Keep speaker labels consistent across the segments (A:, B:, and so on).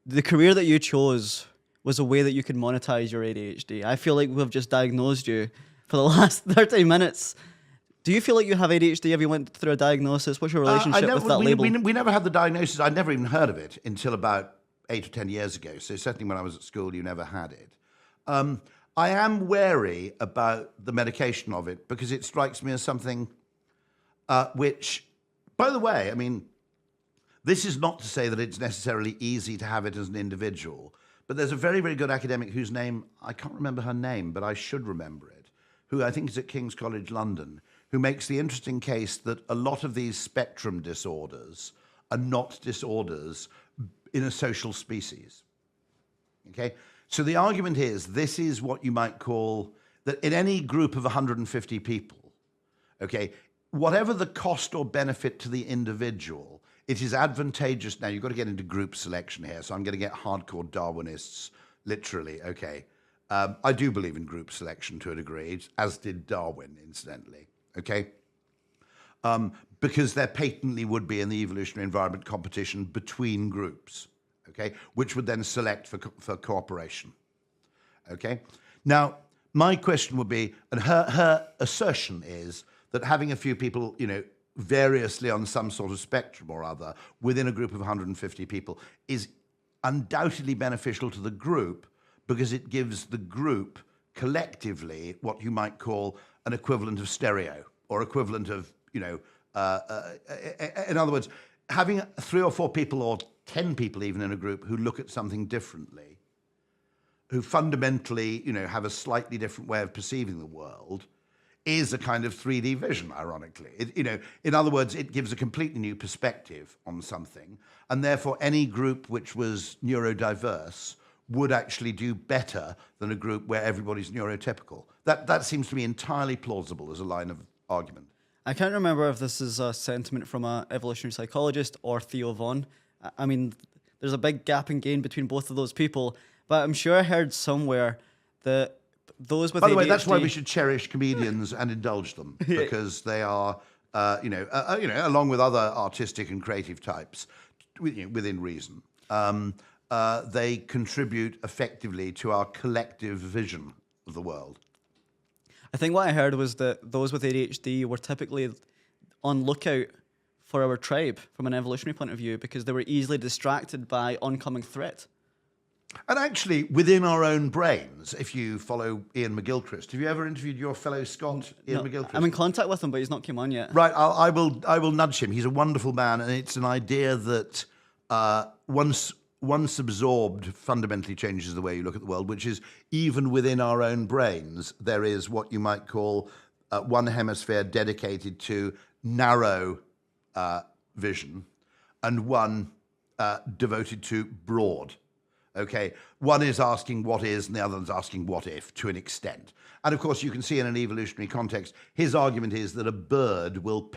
A: the career that you chose was a way that you could monetize your ADHD. I feel like we've just diagnosed you for the last 30 minutes. Do you feel like you have ADHD? Have you went through a diagnosis? What's your relationship with that label?
B: We never had the diagnosis. I'd never even heard of it until about 8 or 10 years ago. So certainly when I was at school, you never had it. I am wary about the medication of it because it strikes me as something which, by the way, I mean, this is not to say that it's necessarily easy to have it as an individual, but there's a very, very good academic whose name, I can't remember her name, but I should remember it, who I think is at King's College London, who makes the interesting case that a lot of these spectrum disorders are not disorders in a social species. Okay? So the argument is, this is what you might call, that in any group of 150 people, okay, whatever the cost or benefit to the individual, it is advantageous. Now, you've got to get into group selection here, so I'm going to get hardcore Darwinists, literally, okay. I do believe in group selection to a degree, as did Darwin, incidentally, okay? Because there patently would be in the evolutionary environment competition between groups, okay, which would then select for cooperation, okay? Now, my question would be, and her assertion is that having a few people, you know, variously on some sort of spectrum or other within a group of 150 people is undoubtedly beneficial to the group because it gives the group collectively what you might call an equivalent of stereo or equivalent of, you know, in other words, having 3 or 4 people or 10 people even in a group who look at something differently, who fundamentally, you know, have a slightly different way of perceiving the world, is a kind of 3D vision, ironically. You know, in other words, it gives a completely new perspective on something, and therefore any group which was neurodiverse would actually do better than a group where everybody's neurotypical. That seems to me entirely plausible as a line of argument.
A: I can't remember if this is a sentiment from an evolutionary psychologist or Theo Von. I mean, there's a big gap in gain between both of those people, but I'm sure I heard somewhere that those with ADHD...
B: By the way, that's why we should cherish comedians and indulge them, because they are, you know, along with other artistic and creative types, within reason, they contribute effectively to our collective vision of the world.
A: I think what I heard was that those with ADHD were typically on lookout for our tribe from an evolutionary point of view because they were easily distracted by oncoming threat.
B: And actually, within our own brains, if you follow Ian McGilchrist, have you ever interviewed your fellow Scot, Ian McGilchrist?
A: I'm in contact with him, but he's not come on yet.
B: Right, I will nudge him. He's a wonderful man, and it's an idea that once absorbed fundamentally changes the way you look at the world, which is even within our own brains, there is what you might call one hemisphere dedicated to narrow vision and one devoted to broad. Okay, one is asking what is and the other is asking what if to an extent. And of course, you can see in an evolutionary context, his argument is that a bird will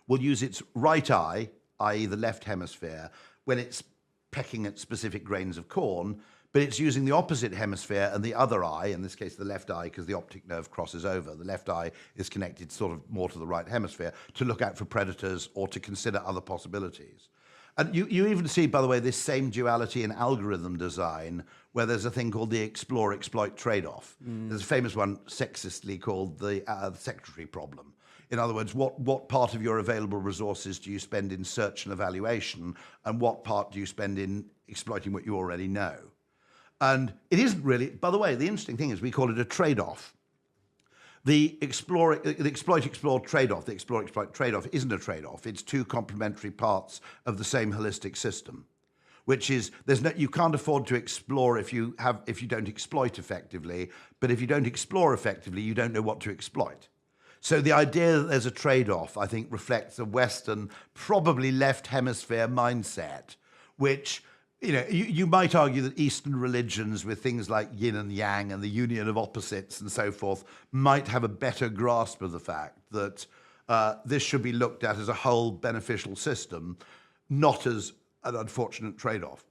B: use its right eye, i.e. the left hemisphere, when it's pecking at specific grains of corn, but it's using the opposite hemisphere and the other eye, in this case the left eye, because the optic nerve crosses over. The left eye is connected sort of more to the right hemisphere to look out for predators or to consider other possibilities. And you even see, by the way, this same duality in algorithm design, where there's a thing called the explore-exploit trade-off. There's a famous one sexistly called the secretary problem. In other words, what part of your available resources do you spend in search and evaluation, and what part do you spend in exploiting what you already know? And it isn't really, by the way, the interesting thing is we call it a trade-off. The exploit-explore trade-off, the explore-exploit trade-off isn't a trade-off. It's two complementary parts of the same holistic system, which is you can't afford to explore if you don't exploit effectively, but if you don't explore effectively, you don't know what to exploit. So the idea that there's a trade-off, I think, reflects a Western, probably left hemisphere mindset, which, you know, you might argue that Eastern religions with things like yin and yang and the union of opposites and so forth might have a better grasp of the fact that this should be looked at as a whole beneficial system, not as an unfortunate trade-off.